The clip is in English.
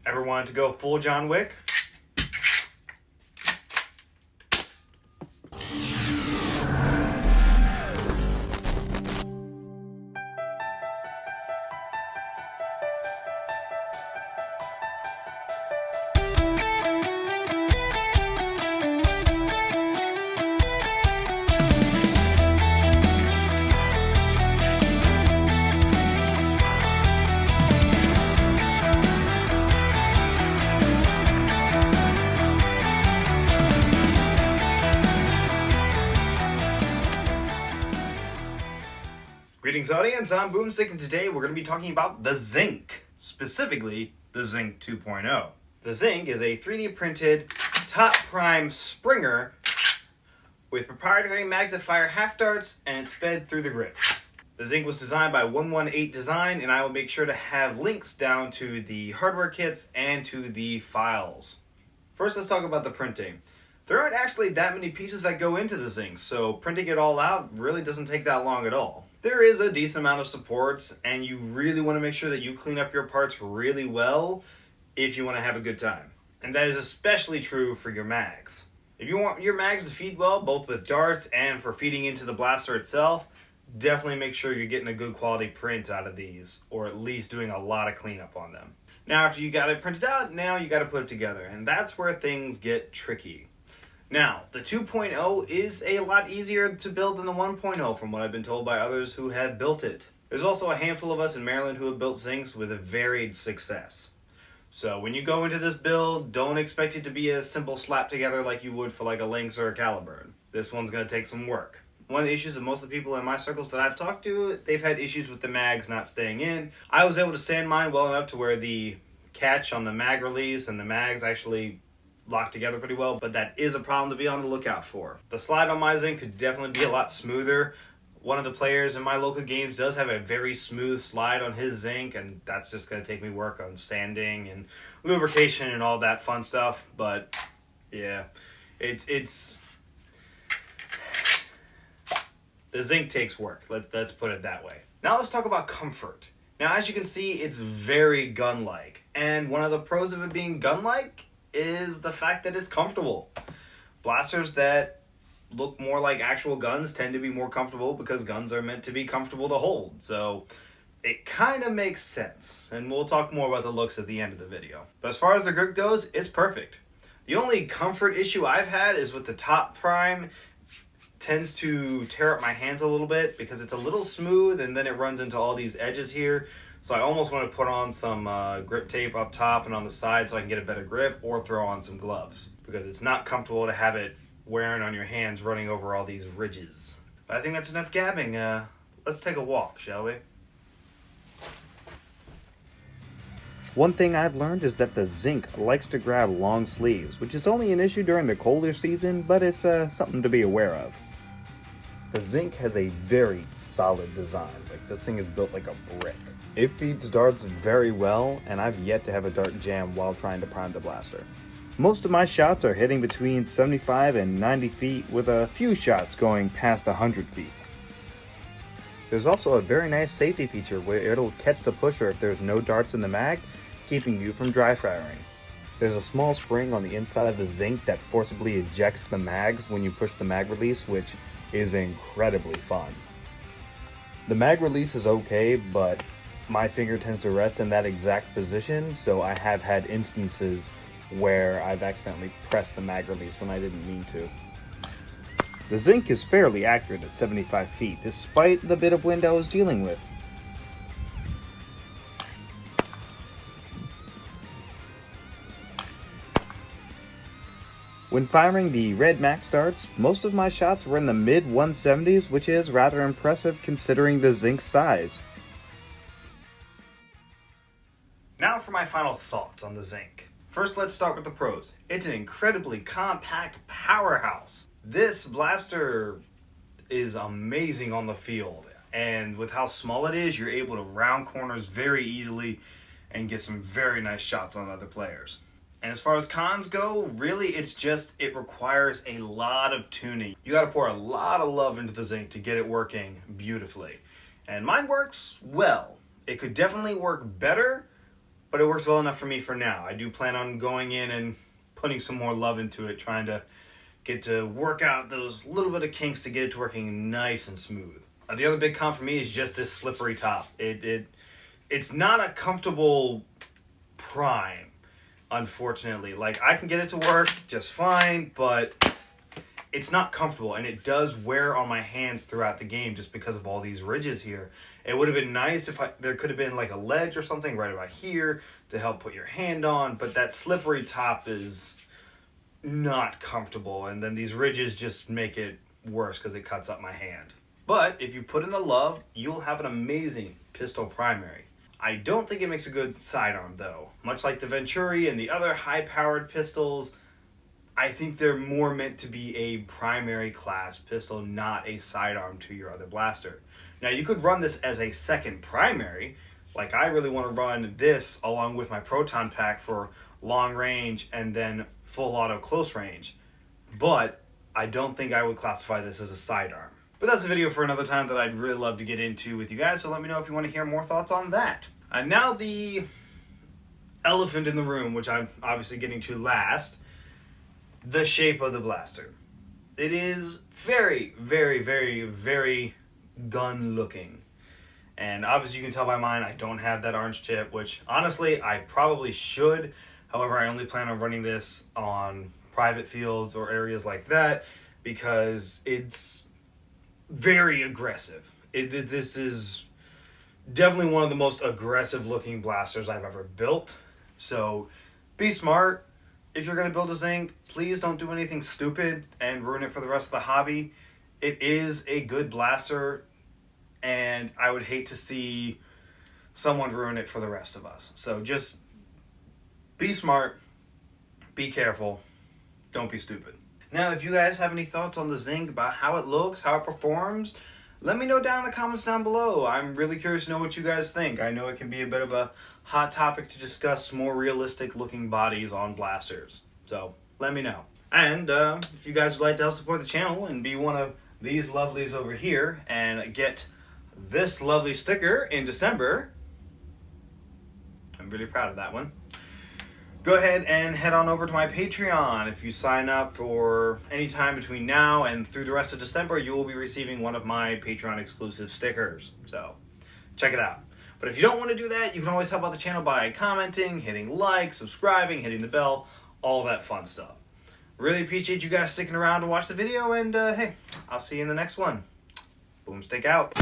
Ever wanted to go full John Wick? Greetings audience, I'm Boomstick, and today we're going to be talking about the Zinc, specifically the Zinc 2.0. The Zinc is a 3D printed top prime springer with proprietary mags that fire half darts, and it's fed through the grip. The Zinc was designed by 118 Design, and I will make sure to have links down to the hardware kits and to the files. First, let's talk about the printing. There aren't actually that many pieces that go into the Zinc, so printing it all out really doesn't take that long at all. There is a decent amount of supports, and you really want to make sure that you clean up your parts really well if you want to have a good time. And that is especially true for your mags. If you want your mags to feed well, both with darts and for feeding into the blaster itself, definitely make sure you're getting a good quality print out of these, or at least doing a lot of cleanup on them. Now after you got it printed out, now you got to put it together, and that's where things get tricky. Now, the 2.0 is a lot easier to build than the 1.0 from what I've been told by others who have built it. There's also a handful of us in Maryland who have built Zincs with a varied success. So when you go into this build, don't expect it to be a simple slap together like you would for like a Lynx or a Caliburn. This one's going to take some work. One of the issues of most of the people in my circles that I've talked to, they've had issues with the mags not staying in. I was able to sand mine well enough to where the catch on the mag release and the mags actually locked together pretty well, but that is a problem to be on the lookout for. The slide on my Zinc could definitely be a lot smoother. One of the players in my local games does have a very smooth slide on his Zinc, and that's just going to take me work on sanding and lubrication and all that fun stuff. But yeah, it's the Zinc takes work. Let's put it that way. Now let's talk about comfort. Now as you can see, it's very gun-like, and one of the pros of it being gun-like is the fact that it's comfortable. Blasters that look more like actual guns tend to be more comfortable because guns are meant to be comfortable to hold. So it kind of makes sense. And we'll talk more about the looks at the end of the video. But as far as the grip goes, it's perfect. The only comfort issue I've had is with the top prime. Tends to tear up my hands a little bit because it's a little smooth and then it runs into all these edges here. So I almost want to put on some grip tape up top and on the side so I can get a better grip, or throw on some gloves because it's not comfortable to have it wearing on your hands running over all these ridges. But I think that's enough gabbing. Let's take a walk, shall we? One thing I've learned is that the Zinc likes to grab long sleeves, which is only an issue during the colder season, but it's something to be aware of. The Zinc has a very solid design. Like, this thing is built like a brick. It feeds darts very well, and I've yet to have a dart jam while trying to prime the blaster. Most of my shots are hitting between 75 and 90 feet, with a few shots going past 100 feet. There's also a very nice safety feature where it'll catch the pusher if there's no darts in the mag, keeping you from dry firing. There's a small spring on the inside of the Zinc that forcibly ejects the mags when you push the mag release, which is incredibly fun. The mag release is okay, but my finger tends to rest in that exact position, so I have had instances where I've accidentally pressed the mag release when I didn't mean to. The Zinc is fairly accurate at 75 feet, despite the bit of wind I was dealing with. When firing the red max darts, most of my shots were in the mid 170s, which is rather impressive considering the Zinc's size. Now for my final thoughts on the Zinc. First, let's start with the pros. It's an incredibly compact powerhouse. This blaster is amazing on the field, and with how small it is, you're able to round corners very easily and get some very nice shots on other players. And as far as cons go, really it requires a lot of tuning. You gotta pour a lot of love into the Zinc to get it working beautifully. And mine works well. It could definitely work better, but it works well enough for me for now. I do plan on going in and putting some more love into it, trying to get to work out those little bit of kinks to get it to working nice and smooth. The other big con for me is just this slippery top. It's not a comfortable prime, unfortunately. Like, I can get it to work just fine, but it's not comfortable, and it does wear on my hands throughout the game just because of all these ridges here. It would have been nice if there could have been like a ledge or something right about here to help put your hand on, but that slippery top is not comfortable, and then these ridges just make it worse because it cuts up my hand. But if you put in the love, you'll have an amazing pistol primary. I don't think it makes a good sidearm though. Much like the Venturi and the other high-powered pistols, I think they're more meant to be a primary class pistol, not a sidearm to your other blaster. Now, you could run this as a second primary. Like, I really want to run this along with my proton pack for long range and then full auto close range. But I don't think I would classify this as a sidearm. But that's a video for another time that I'd really love to get into with you guys, so let me know if you want to hear more thoughts on that. And now the elephant in the room, which I'm obviously getting to last, the shape of the blaster. It is very, very, very, very gun looking. And obviously you can tell by mine, I don't have that orange chip, which honestly I probably should. However, I only plan on running this on private fields or areas like that because it's very aggressive. This is definitely one of the most aggressive looking blasters I've ever built. So be smart. If you're going to build a Zinc, please don't do anything stupid and ruin it for the rest of the hobby. It is a good blaster, and I would hate to see someone ruin it for the rest of us. So just be smart, be careful, don't be stupid. Now, if you guys have any thoughts on the Zinc, about how it looks, how it performs, let me know down in the comments down below. I'm really curious to know what you guys think. I know it can be a bit of a hot topic to discuss more realistic looking bodies on blasters. So let me know. And if you guys would like to help support the channel and be one of these lovelies over here and get this lovely sticker in December, I'm really proud of that one. Go ahead and head on over to my Patreon. If you sign up for any time between now and through the rest of December, you will be receiving one of my Patreon exclusive stickers. So check it out. But if you don't want to do that, you can always help out the channel by commenting, hitting like, subscribing, hitting the bell, all that fun stuff. Really appreciate you guys sticking around to watch the video, and hey, I'll see you in the next one. Boomstick out.